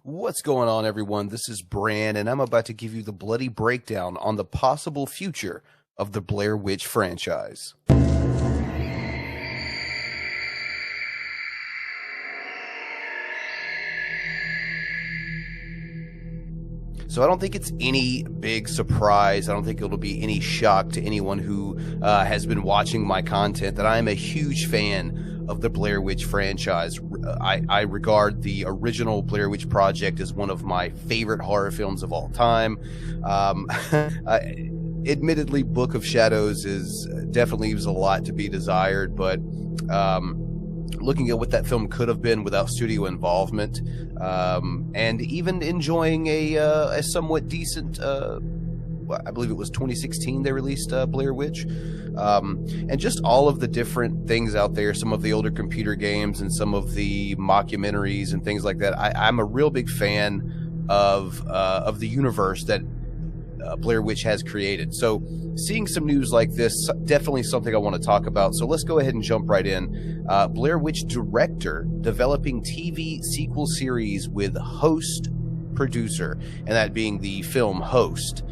What's going on, everyone? This is Bran, and I'm about to give you the bloody breakdown on the possible future of the Blair Witch franchise. So I don't think it's any big surprise. I don't think it'll be any shock to anyone who has been watching my content that I am a huge fan of the Blair Witch franchise. I regard the original Blair Witch Project as one of my favorite horror films of all time. Admittedly, Book of Shadows definitely leaves a lot to be desired, but looking at what that film could have been without studio involvement, and even enjoying a somewhat decent, I believe it was 2016 they released Blair Witch, and just all of the different things out there, some of the older computer games and some of the mockumentaries and things like that. I'm a real big fan of the universe that Blair Witch has created. So seeing some news like this, definitely something I want to talk about. So let's go ahead and jump right in. Blair Witch director developing TV sequel series with Host producer, and that being the film Host,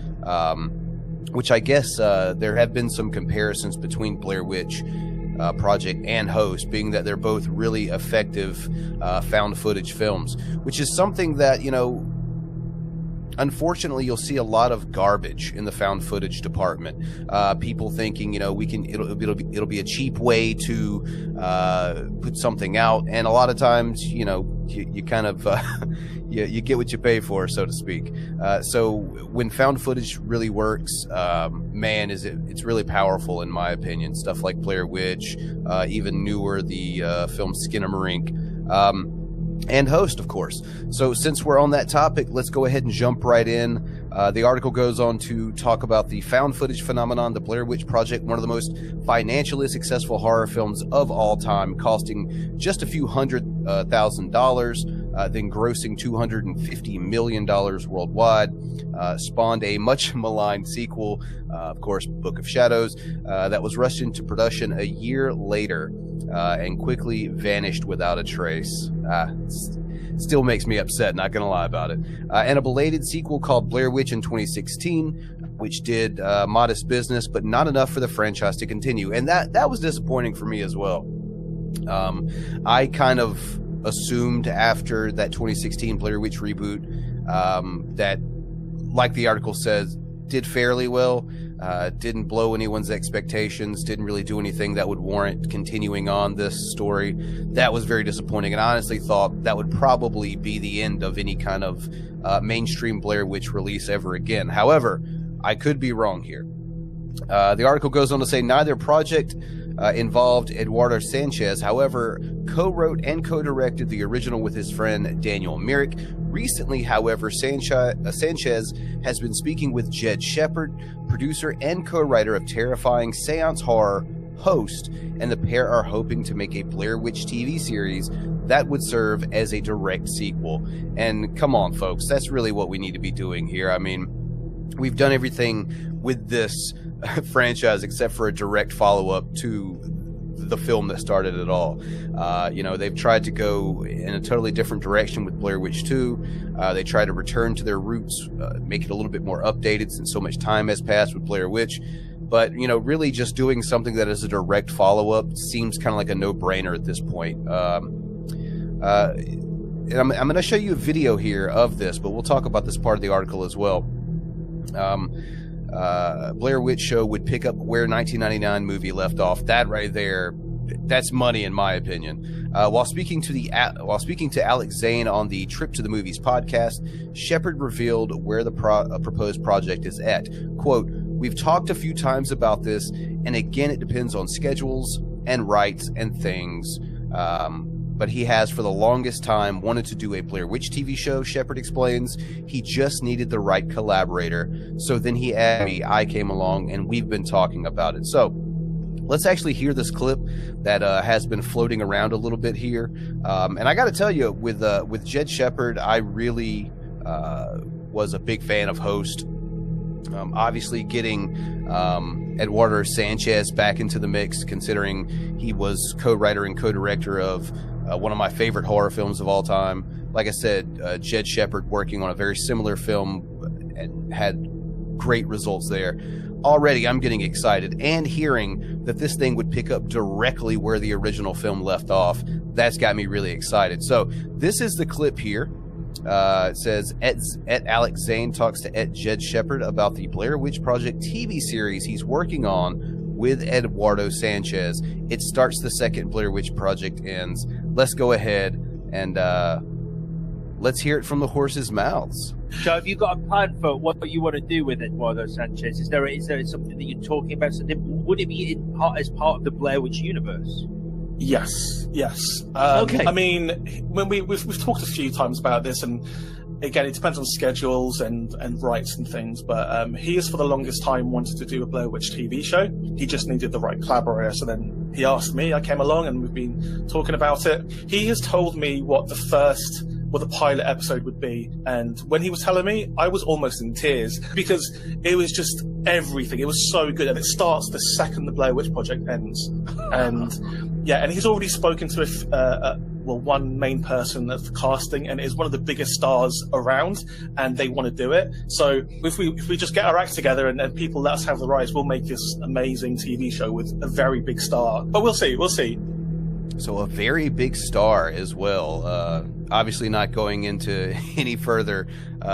which I guess there have been some comparisons between Blair Witch Project and Host, being that they're both really effective found footage films, which is something that, you know, unfortunately, you'll see a lot of garbage in the found footage department. People thinking, you know, it'll be a cheap way to put something out, and a lot of times, you know, you kind of you get what you pay for, so to speak. So when found footage really works, man, it's really powerful in my opinion. Stuff like Blair Witch, even newer, the film Skinamarink. And Host, of course. So since we're on that topic, let's go ahead and jump right in. The article goes on to talk about the found footage phenomenon, the Blair Witch Project, one of the most financially successful horror films of all time, costing just a few $100,000, then grossing $250 million worldwide, spawned a much maligned sequel, of course, Book of Shadows, that was rushed into production a year later, and quickly vanished without a trace. Still makes me upset, not gonna lie about it. And a belated sequel called Blair Witch in 2016, which did modest business, but not enough for the franchise to continue. And that was disappointing for me as well. I kind of assumed after that 2016 Blair Witch reboot that, like the article says, did fairly well, didn't blow anyone's expectations, didn't really do anything that would warrant continuing on this story. That was very disappointing, and I honestly thought that would probably be the end of any kind of mainstream Blair Witch release ever again. However, I could be wrong here. The article goes on to say neither project involved Eduardo Sanchez. However, co-wrote and co-directed the original with his friend Daniel Myrick. Recently, however, Sanchez has been speaking with Jed Shepard, producer and co-writer of terrifying seance horror Host, and the pair are hoping to make a Blair Witch TV series that would serve as a direct sequel. And come on, folks, that's really what we need to be doing here. I mean, we've done everything with this franchise except for a direct follow-up to the film that started it all. You know, they've tried to go in a totally different direction with Blair Witch 2. They try to return to their roots, make it a little bit more updated since so much time has passed with Blair Witch. But, you know, really just doing something that is a direct follow-up seems kind of like a no-brainer at this point. And I'm going to show you a video here of this, but we'll talk about this part of the article as well. Blair Witch show would pick up where 1999 movie left off. That right there, that's money in my opinion. While speaking to Alex Zane on the Trip to the Movies podcast, Shepard revealed where the proposed project is at. Quote, "We've talked a few times about this, and again, it depends on schedules and rights and things. But he has for the longest time wanted to do a Blair Witch TV show," Shepard explains. "He just needed the right collaborator. So then he asked me, I came along, and we've been talking about it." So let's actually hear this clip that has been floating around a little bit here. And I got to tell you, with Jed Shepard, I really was a big fan of Host. Obviously getting Eduardo Sanchez back into the mix, considering he was co-writer and co-director of one of my favorite horror films of all time, like I said, Jed Shepard working on a very similar film and had great results there. Already I'm getting excited, and hearing that this thing would pick up directly where the original film left off, that's got me really excited. So this is the clip here. It says, at Alex Zane talks to at Jed Shepard about the Blair Witch Project TV series he's working on with Eduardo Sanchez. It starts the second Blair Witch Project ends. Let's go ahead and let's hear it from the horse's mouths. So have you got a plan for what you want to do with Eduardo Sanchez? Is there something that you're talking about? Would it be as part of the Blair Witch universe? Yes. Okay. I mean, when we've talked a few times about this, and again, it depends on schedules and rights and things, but he has for the longest time wanted to do a Blair Witch TV show. He just needed the right collaborator, so then he asked me, I came along, and we've been talking about it. He has told me what the pilot episode would be, and when he was telling me, I was almost in tears, because it was just everything. It was so good, and it starts the second the Blair Witch Project ends. And yeah, and he's already spoken to one main person of the casting, and is one of the biggest stars around, and they want to do it. So if we just get our act together and people let us have the rights, we'll make this amazing TV show with a very big star. But we'll see. So a very big star as well. Obviously not going into any further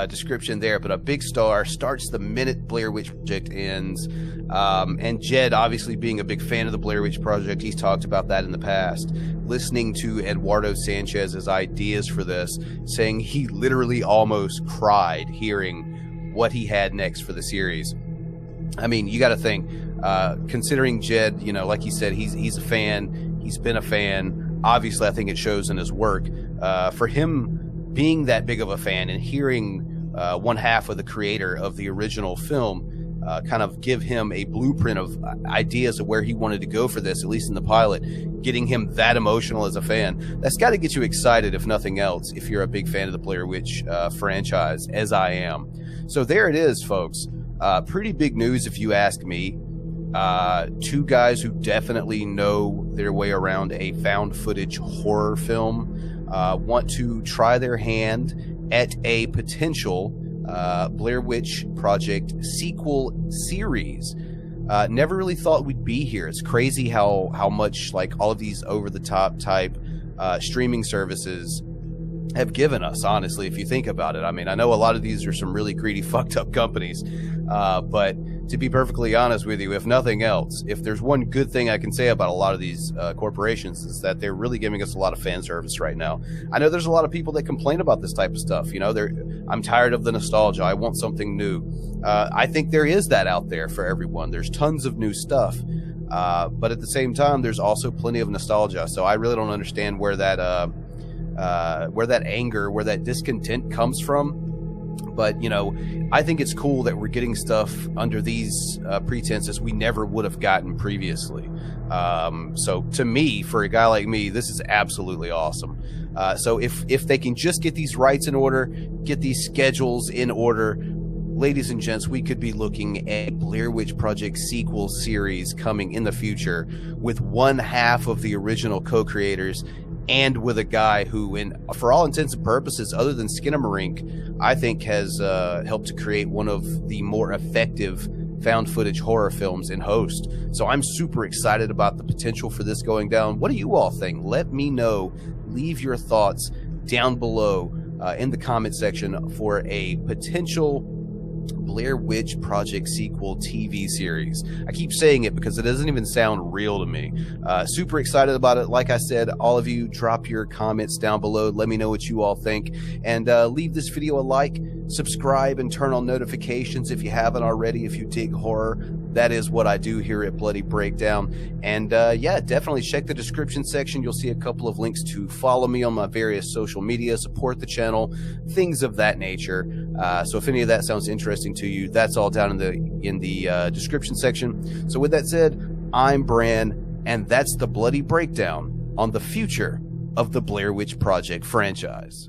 description there, but a big star starts the minute Blair Witch Project ends. And Jed, obviously being a big fan of the Blair Witch Project, he's talked about that in the past. Listening to Eduardo Sanchez's ideas for this, saying he literally almost cried hearing what he had next for the series. I mean, you got to think, considering Jed, like he said, he's a fan. He's been a fan. Obviously, I think it shows in his work. For him being that big of a fan and hearing one half of the creator of the original film kind of give him a blueprint of ideas of where he wanted to go for this, at least in the pilot, getting him that emotional as a fan, that's got to get you excited, if nothing else, if you're a big fan of the Blair Witch franchise, as I am. So there it is, folks. Pretty big news, if you ask me. Two guys who definitely know their way around a found footage horror film want to try their hand at a potential Blair Witch Project sequel series. Never really thought we'd be here. It's crazy how much like all of these over-the-top type streaming services have given us, honestly, if you think about it. I mean, I know a lot of these are some really greedy, fucked up companies, but to be perfectly honest with you, if nothing else, if there's one good thing I can say about a lot of these corporations, is that they're really giving us a lot of fan service right now. I know there's a lot of people that complain about this type of stuff. I'm tired of the nostalgia. I want something new. I think there is that out there for everyone. There's tons of new stuff. But at the same time, there's also plenty of nostalgia. So I really don't understand where that anger, where that discontent comes from. But, I think it's cool that we're getting stuff under these pretenses we never would have gotten previously. So to me, for a guy like me, this is absolutely awesome. So if they can just get these rights in order, get these schedules in order, ladies and gents, we could be looking at a Blair Witch Project sequel series coming in the future with one half of the original co-creators, and with a guy who, for all intents and purposes, other than Skinamarink, I think has helped to create one of the more effective found footage horror films in host. So I'm super excited about the potential for this going down. What do you all think? Let me know. Leave your thoughts down below in the comment section for a potential Blair Witch Project sequel TV series. I keep saying it because it doesn't even sound real to me. Super excited about it. Like I said, all of you, drop your comments down below. Let me know what you all think, and leave this video a like, subscribe, and turn on notifications if you haven't already. If you dig horror, that is what I do here at Bloody Breakdown. And yeah, definitely check the description section. You'll see a couple of links to follow me on my various social media, support the channel, things of that nature. So if any of that sounds interesting to you, that's all down in the description section. So with that said, I'm Bran, and that's the Bloody Breakdown on the future of the Blair Witch Project franchise.